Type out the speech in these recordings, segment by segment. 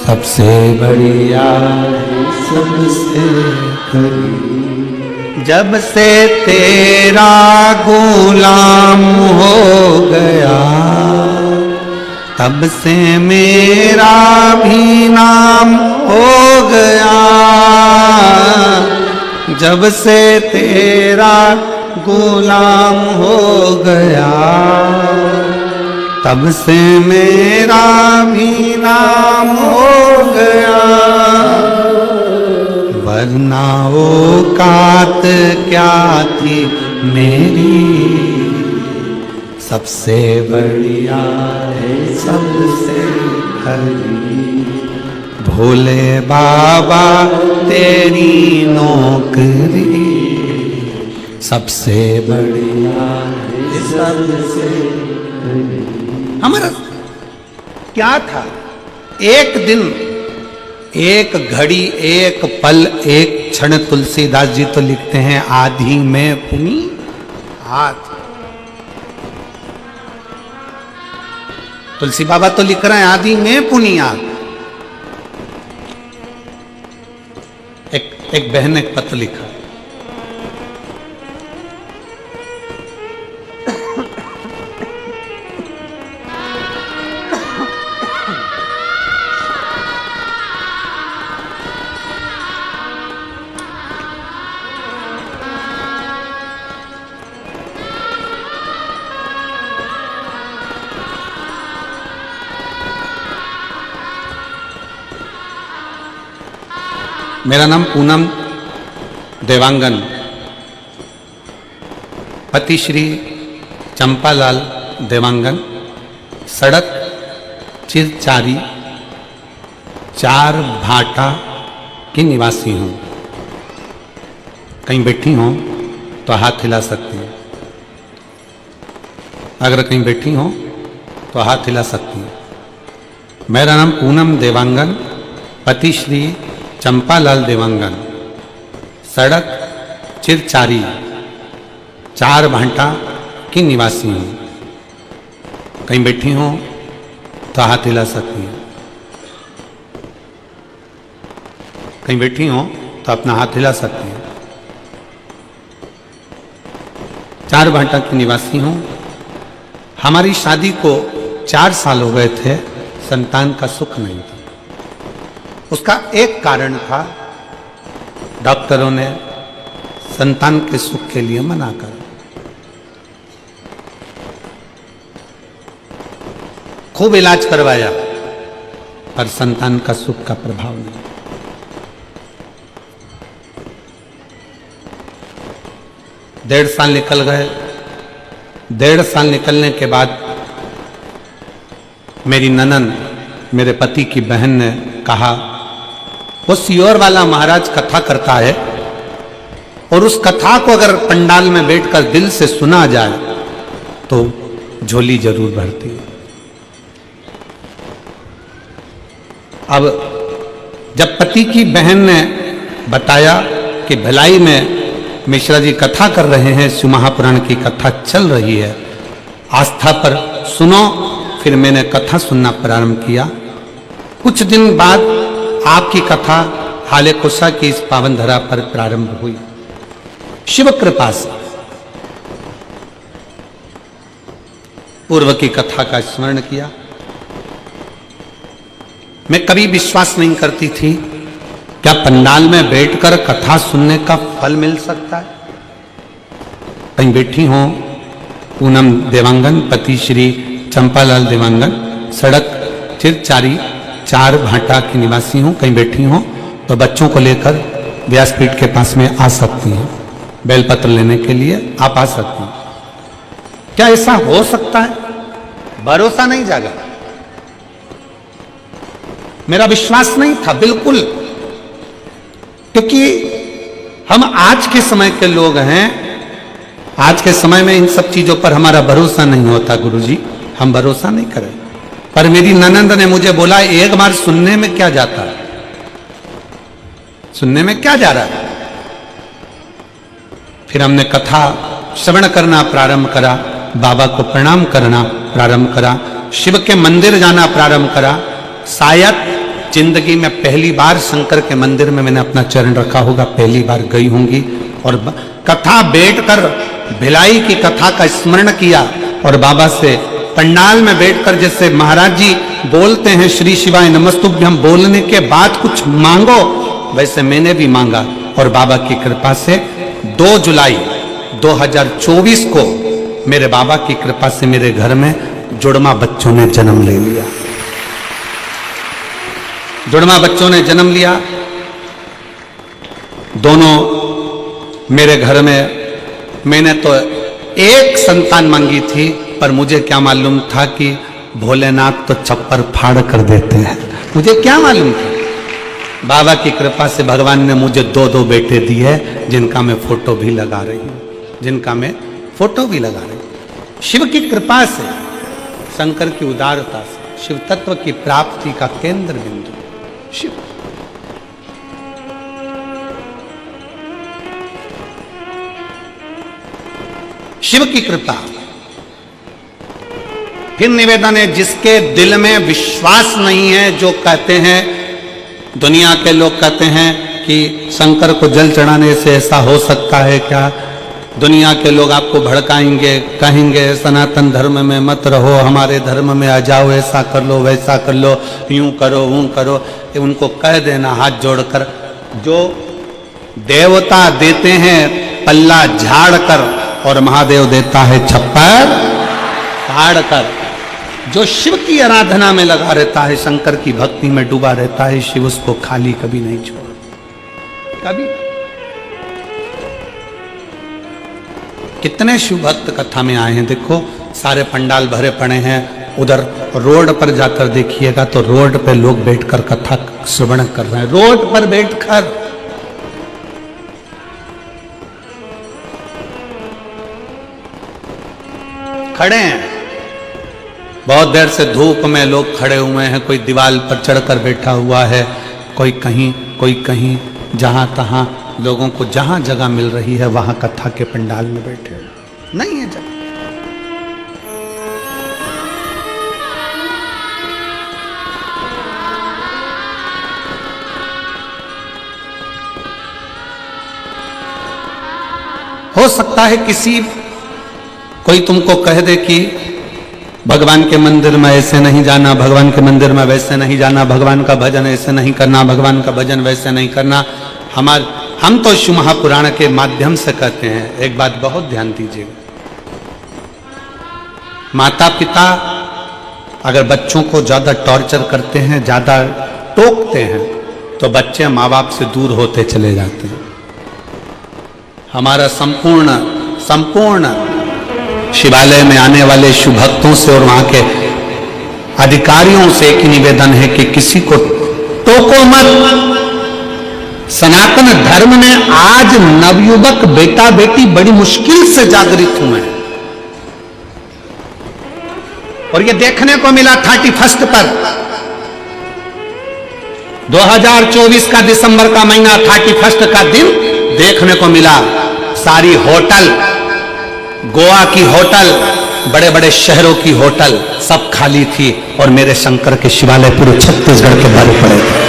सबसे बढ़िया है सबसे करीब। जब से तेरा गुलाम हो गया तब से मेरा भी नाम हो गया। जब से तेरा गुलाम हो गया तब से मेरा भी नाम हो गया। वरना औकात क्या थी मेरी, सबसे बढ़िया है सबसे करीब। भोले बाबा तेरी नौकरी सबसे बढ़िया है सबसे करीब। हमारा क्या था, एक दिन, एक घड़ी, एक पल, एक क्षण। तुलसीदास जी तो लिखते हैं आधी में पुनी हाथ। तुलसी बाबा तो लिख रहे हैं आधी में पुनियाद। एक बहन ने एक पत्र लिखा, मेरा नाम पूनम देवांगन, पति श्री चंपालाल देवांगन, सड़क चिरचारी 4 भाटा की निवासी हूँ। कहीं बैठी हो तो हाथ हिला सकती हैं। अगर कहीं बैठी हो तो हाथ हिला सकती हैं। मेरा नाम पूनम देवांगन, पति श्री चंपालाल देवांगन, सड़क चिरचारी 4 भाटा की निवासी हूँ। कहीं बैठी हो तो हाथ हिला सकती हैं। कहीं बैठी हो तो अपना हाथ हिला सकती हैं। 4 भाटा की निवासी हूँ। हमारी शादी को 4 साल हो गए थे, संतान का सुख नहीं था। उसका एक कारण था, डॉक्टरों ने संतान के सुख के लिए मना कर। खूब इलाज करवाया पर संतान का सुख का प्रभाव नहीं। 1.5 साल निकल गए। 1.5 साल निकलने के बाद मेरी ननद, मेरे पति की बहन ने कहा, वो सियोर वाला महाराज कथा करता है और उस कथा को अगर पंडाल में बैठकर दिल से सुना जाए तो झोली जरूर भरती है। अब जब पति की बहन ने बताया कि भिलाई में मिश्रा जी कथा कर रहे हैं, शिव महापुराण की कथा चल रही है, आस्था पर सुनो, फिर मैंने कथा सुनना प्रारंभ किया। कुछ दिन बाद आपकी कथा हाले कुशा की इस पावन धरा पर प्रारंभ हुई। शिव कृपा से पूर्व की कथा का स्मरण किया। मैं कभी विश्वास नहीं करती थी क्या पंडाल में बैठकर कथा सुनने का फल मिल सकता है। कहीं बैठी हो, पूनम देवांगन, पति श्री चंपालाल देवांगन, सड़क चिरचारी 4 भाटा की निवासी हूँ। कहीं बैठी हो तो बच्चों को लेकर व्यासपीठ के पास में आ सकती हैं। बेलपत्र लेने के लिए आप आ सकती हैं। क्या ऐसा हो सकता है? भरोसा नहीं जागा, मेरा विश्वास नहीं था बिल्कुल, क्योंकि हम आज के समय के लोग हैं। आज के समय में इन सब चीजों पर हमारा भरोसा नहीं होता। गुरुजी, हम भरोसा नहीं करें। पर मेरी ननंद ने मुझे बोला, एक बार सुनने में क्या जाता है, सुनने में क्या जा रहा है। फिर हमने कथा श्रवण करना प्रारंभ करा, बाबा को प्रणाम करना प्रारंभ करा, शिव के मंदिर जाना प्रारंभ करा। शायद जिंदगी में पहली बार शंकर के मंदिर में मैंने अपना चरण रखा होगा, पहली बार गई होंगी और कथा बैठकर भिलाई की कथा का स्मरण किया और बाबा से पंडाल में बैठकर जैसे महाराज जी बोलते हैं श्री शिवाय नमस्तुभ्यम बोलने के बाद कुछ मांगो, वैसे मैंने भी मांगा और बाबा की कृपा से 2 जुलाई 2024 को मेरे बाबा की कृपा से मेरे घर में जुड़वा बच्चों ने जन्म ले लिया। जुड़वा बच्चों ने जन्म लिया, दोनों मेरे घर में। मैंने तो एक संतान मांगी थी, पर मुझे क्या मालूम था कि भोलेनाथ तो छप्पर फाड़ कर देते हैं, मुझे क्या मालूम था। बाबा की कृपा से भगवान ने मुझे 2 बेटे दिए, जिनका मैं फोटो भी लगा रही हूं, जिनका मैं फोटो भी लगा रही हूं। शिव की कृपा से, शंकर की उदारता से, शिव तत्व की प्राप्ति का केंद्र बिंदु शिव। शिव की कृपा। फिर निवेदन है, जिसके दिल में विश्वास नहीं है, जो कहते हैं, दुनिया के लोग कहते हैं कि शंकर को जल चढ़ाने से ऐसा हो सकता है क्या, दुनिया के लोग आपको भड़काएंगे, कहेंगे सनातन धर्म में मत रहो, हमारे धर्म में आ जाओ, ऐसा कर लो वैसा कर लो, यूं करो ऊं करो। उनको कह देना हाथ जोड़कर, जो देवता देते हैं पल्ला झाड़ कर और महादेव देता है छप्पर फाड़ कर। जो शिव की आराधना में लगा रहता है, शंकर की भक्ति में डूबा रहता है, शिव उसको खाली कभी नहीं छोड़ता, कभी। कितने शिव भक्त कथा में आए हैं, देखो सारे पंडाल भरे पड़े हैं। उधर रोड पर जाकर देखिएगा तो रोड पे लोग बैठकर कथा श्रवण कर रहे हैं, रोड पर बैठकर। खड़े हैं, बहुत देर से धूप में लोग खड़े हुए हैं, कोई दीवार पर चढ़कर बैठा हुआ है, कोई कहीं, जहां तहां लोगों को जहां जगह मिल रही है वहां कथा के पंडाल में बैठे नहीं है जगह। हो सकता है कोई तुमको कह दे कि भगवान के मंदिर में ऐसे नहीं जाना, भगवान के मंदिर में वैसे नहीं जाना, भगवान का भजन ऐसे नहीं करना, भगवान का भजन वैसे नहीं करना। हम तो शिव महापुराण के माध्यम से कहते हैं, एक बात बहुत ध्यान दीजिएगा, माता पिता अगर बच्चों को ज्यादा टॉर्चर करते हैं, ज्यादा टोकते हैं, तो बच्चे माँ बाप से दूर होते चले जाते हैं। हमारा संपूर्ण शिवालय में आने वाले शिव भक्तों से और वहां के अधिकारियों से एक निवेदन है कि किसी को टोको मत। सनातन धर्म में आज नवयुवक बेटा बेटी बड़ी मुश्किल से जागृत हुए हैं, और ये देखने को मिला 31 पर 2024 का दिसंबर का महीना 31 का दिन देखने को मिला। सारी होटल, गोवा की होटल, बड़े बड़े शहरों की होटल सब खाली थी, और मेरे शंकर के शिवालय पूरे छत्तीसगढ़ के भरे पड़े थे।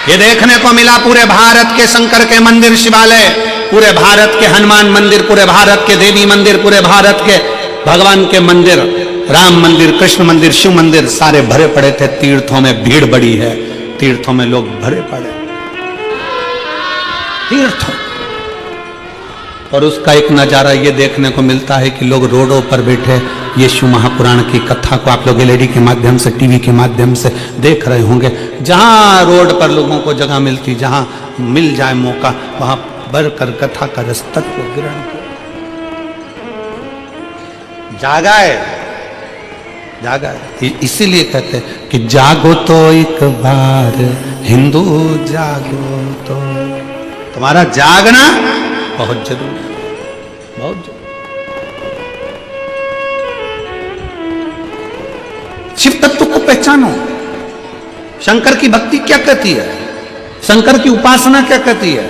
ये देखने को मिला पूरे भारत के शंकर के मंदिर शिवालय, पूरे भारत के हनुमान मंदिर, पूरे भारत के देवी मंदिर, पूरे भारत के भगवान के मंदिर, राम मंदिर, कृष्ण मंदिर, शिव मंदिर, सारे भरे पड़े थे। तीर्थों में भीड़ बड़ी है, तीर्थों में लोग भरे पड़े, तीर्थों। और उसका एक नजारा ये देखने को मिलता है कि लोग रोडों पर बैठे ये शिव महापुराण की कथा को आप लोग एलईडी के माध्यम से, टीवी के माध्यम से देख रहे होंगे। जहां रोड पर लोगों को जगह मिलती, जहां मिल जाए मौका, वहां बढ़कर कथा का रसतत्व ग्रहण करो। जागा है, इसीलिए कहते हैं कि जागो तो एक बार हिंदू, जागो तो। तुम्हारा जागना बहुत जरूरी है, बहुत जरूरी। शिव तत्व को पहचानो। शंकर की भक्ति क्या कहती है, शंकर की उपासना क्या कहती है,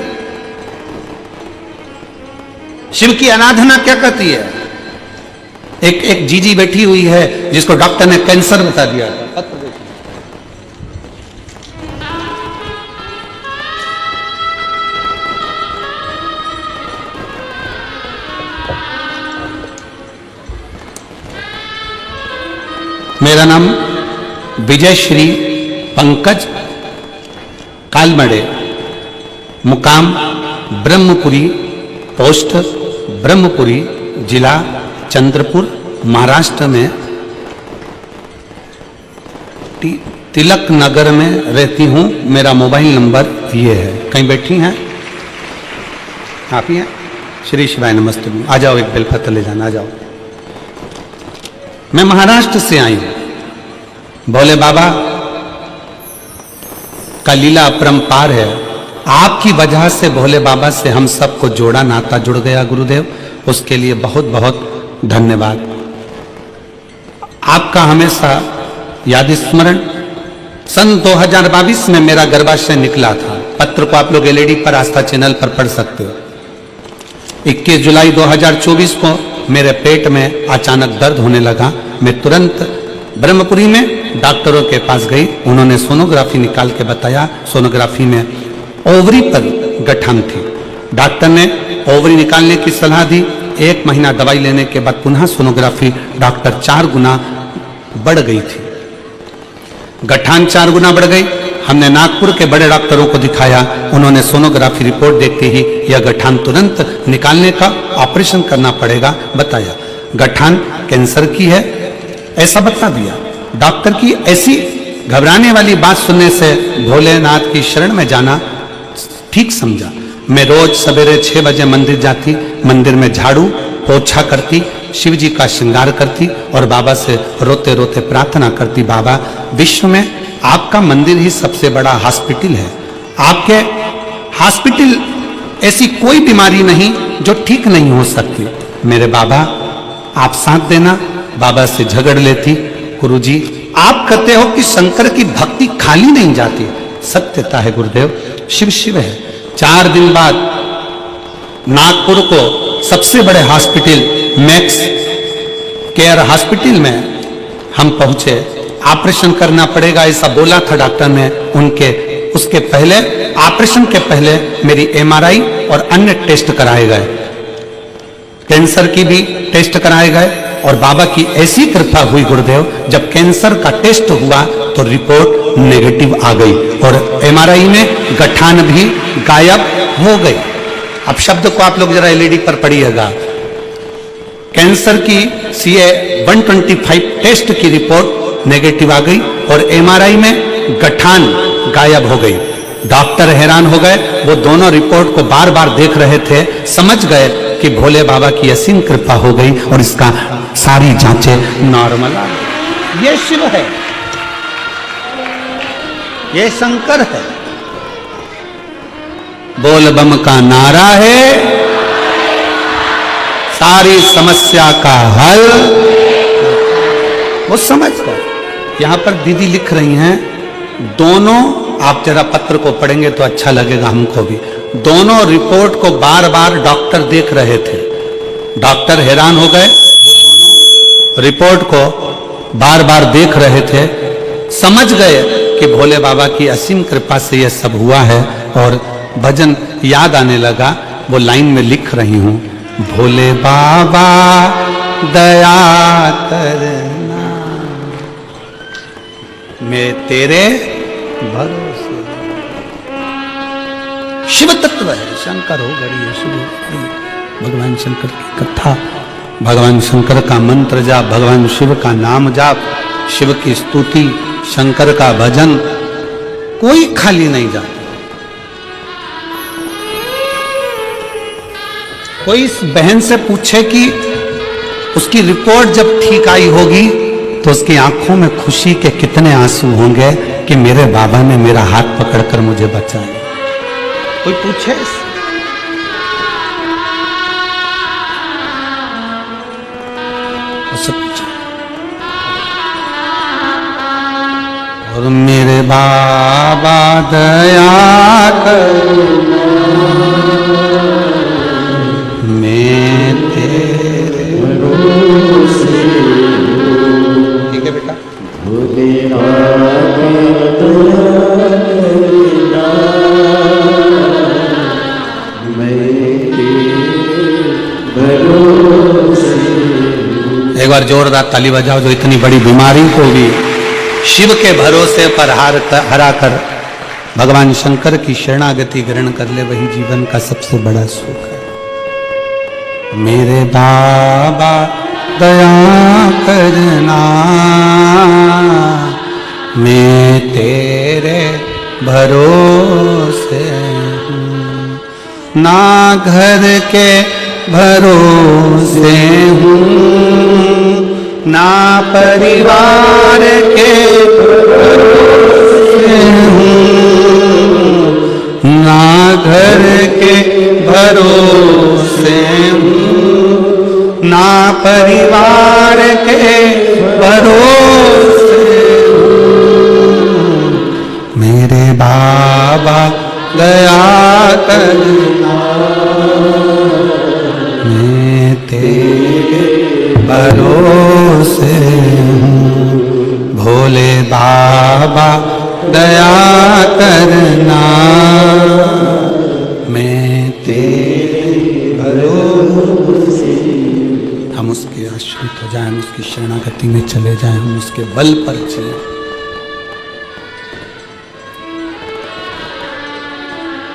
शिव की आराधना क्या कहती है। एक जीजी बैठी हुई है जिसको डॉक्टर ने कैंसर बता दिया था, मेरा नाम विजय श्री पंकज कालमड़े, मुकाम ब्रह्मपुरी, पोस्ट ब्रह्मपुरी, जिला चंद्रपुर, महाराष्ट्र में तिलक नगर में रहती हूँ। मेरा मोबाइल नंबर ये है। कहीं बैठी हैं आप ही हैं? श्री शिवाय नमस्ते। आ जाओ, एक बेलपत्र ले जाना, आ जाओ। मैं महाराष्ट्र से आई हूं। भोले बाबा का लीला अपरंपार है। आपकी वजह से भोले बाबा से हम सबको जोड़ा, नाता जुड़ गया गुरुदेव, उसके लिए बहुत बहुत धन्यवाद। आपका हमेशा याद स्मरण। सन 2022 में मेरा गर्भाशय निकला था। पत्र को आप लोग एलईडी पर आस्था चैनल पर पढ़ सकते हो। 21 जुलाई 2024 को मेरे पेट में अचानक दर्द होने लगा। मैं तुरंत ब्रह्मपुरी में डॉक्टरों के पास गई। उन्होंने सोनोग्राफी निकाल के बताया, सोनोग्राफी में ओवरी पर गठन थी। डॉक्टर ने ओवरी निकालने की सलाह दी। 1 महीना दवाई लेने के बाद पुनः सोनोग्राफी डॉक्टर 4 गुना बढ़ गई थी। गठान 4 गुना बढ़ गई। हमने नागपुर के बड़े डॉक्टरों को दिखाया। उन्होंने सोनोग्राफी रिपोर्ट देखते ही यह गठान तुरंत निकालने का ऑपरेशन करना पड़ेगा बताया। गठान कैंसर की है ऐसा बता दिया। डॉक्टर की ऐसी घबराने वाली बात सुनने से भोलेनाथ की शरण में जाना ठीक समझा। मैं रोज सवेरे 6 बजे मंदिर जाती, मंदिर में झाड़ू पोछा करती, शिव जी का श्रृंगार करती और बाबा से रोते रोते प्रार्थना करती, बाबा विश्व में आपका मंदिर ही सबसे बड़ा हॉस्पिटल है। आपके हॉस्पिटल ऐसी कोई बीमारी नहीं जो ठीक नहीं हो सकती। मेरे बाबा आप साथ देना। बाबा से झगड़ लेती, गुरुजी आप कहते हो कि शंकर की भक्ति खाली नहीं जाती। सत्यता है गुरुदेव, शिव शिव है। 4 दिन बाद नागपुर को सबसे बड़े हॉस्पिटल मैक्स केयर हॉस्पिटल में हम पहुंचे। ऑपरेशन करना पड़ेगा ऐसा बोला था डॉक्टर ने। उसके पहले ऑपरेशन के पहले मेरी एमआरआई और अन्य टेस्ट कराए गए, कैंसर की भी टेस्ट कराए गए और बाबा की ऐसी कृपा हुई गुरुदेव, जब कैंसर का टेस्ट हुआ तो रिपोर्ट नेगेटिव आ गई और एमआरआई में गठान भी गायब हो गई। अब शब्द को आप लोग जरा एलईडी पर पढ़िएगा। कैंसर की CA 125 टेस्ट की रिपोर्ट नेगेटिव आ गई और एमआरआई में गठान गायब हो गई। डॉक्टर हैरान हो गए। वो दोनों रिपोर्ट को बार बार देख रहे थे, समझ गए कि भोले बाबा की असीम कृपा हो गई और इसका सारी जांचें नॉर्मल आ गई। ये शिव है, ये शंकर है। बोल बम का नारा है, सारी समस्या का हल। वो समझ गए। यहां पर दीदी लिख रही हैं, दोनों आप जरा पत्र को पढ़ेंगे तो अच्छा लगेगा हमको भी। दोनों रिपोर्ट को बार बार डॉक्टर देख रहे थे। डॉक्टर हैरान हो गए, रिपोर्ट को बार बार देख रहे थे, समझ गए कि भोले बाबा की असीम कृपा से यह सब हुआ है और भजन याद आने लगा। वो लाइन में लिख रही हूं, भोले बाबा दया करना मैं तेरे भरोसे। शिव तत्व है, शंकर हो गई, शिव भगवान शंकर की कथा, भगवान शंकर का मंत्र जाप, भगवान शिव का नाम जाप, शिव की स्तुति, शंकर का भजन, कोई खाली नहीं जाता। कोई इस बहन से पूछे कि उसकी रिपोर्ट जब ठीक आई होगी तो उसकी आंखों में खुशी के कितने आंसू होंगे कि मेरे बाबा ने मेरा हाथ पकड़कर मुझे बचाया। कोई पूछे उससे पूछे। और मेरे बाबा दया करना मैं तेरे भरोसे। ठीक है बेटा। एक बार जोरदार जोरा ताली बजाओ जो इतनी बड़ी बीमारी को भी शिव के भरोसे पर हरा कर भगवान शंकर की शरणागति ग्रहण कर ले, वही जीवन का सबसे बड़ा सुख है। मेरे बाबा दया करना, मैं तेरे भरोसे हूँ, ना घर के भरोसे हूँ, ना परिवार के भरोसे हूँ, ना घर के भरोसे हूँ, ना परिवार के भरोसे हूँ। मेरे बाबा दया करना, मैं तेरे भरोसे हूँ। भोले बाबा दया करना, मैं तेरे भरोसे। हम उसके आश्रित हो जाएं, हम उसकी शरणागति में चले जाएं, हम उसके बल पर चलें।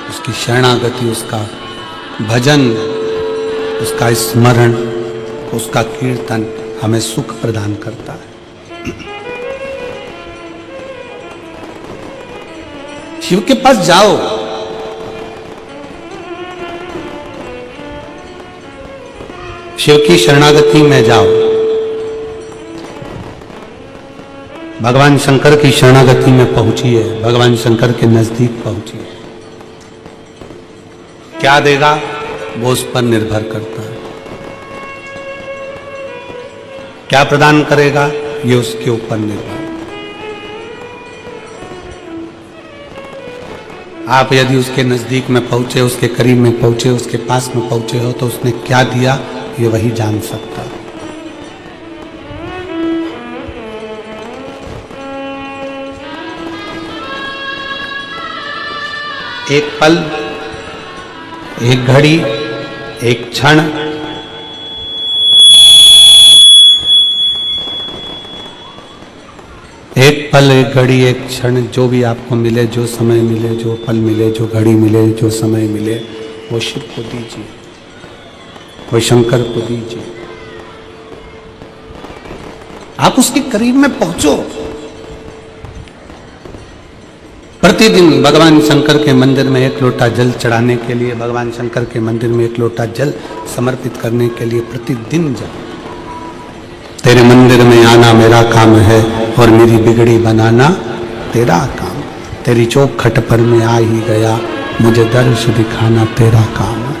उसकी शरणागति, उसका भजन, उसका स्मरण, उसका कीर्तन हमें सुख प्रदान करता है। शिव के पास जाओ, शिव की शरणागति में जाओ, भगवान शंकर की शरणागति में पहुंचिए, भगवान शंकर के नजदीक पहुंचिए। क्या देगा वो उस पर निर्भर करता है, क्या प्रदान करेगा ये उसके ऊपर निर्भर। आप यदि उसके नजदीक में पहुंचे, उसके करीब में पहुंचे, उसके पास में पहुंचे हो, तो उसने क्या दिया ये वही जान सकता है। एक पल, एक घड़ी, एक क्षण, एक पल, एक घड़ी, एक क्षण, जो भी आपको मिले, जो समय मिले, जो पल मिले, जो घड़ी मिले, जो समय मिले, वो शिव को दीजिए, वो शंकर को दीजिए। आप उसके करीब में पहुंचो। प्रतिदिन भगवान शंकर के मंदिर में एक लोटा जल चढ़ाने के लिए, भगवान शंकर के मंदिर में एक लोटा जल समर्पित करने के लिए प्रतिदिन जाओ। तेरे मंदिर में आना मेरा काम है और मेरी बिगड़ी बनाना तेरा काम। तेरी चौखट पर मैं आ ही गया, मुझे दर्श दिखाना तेरा काम है।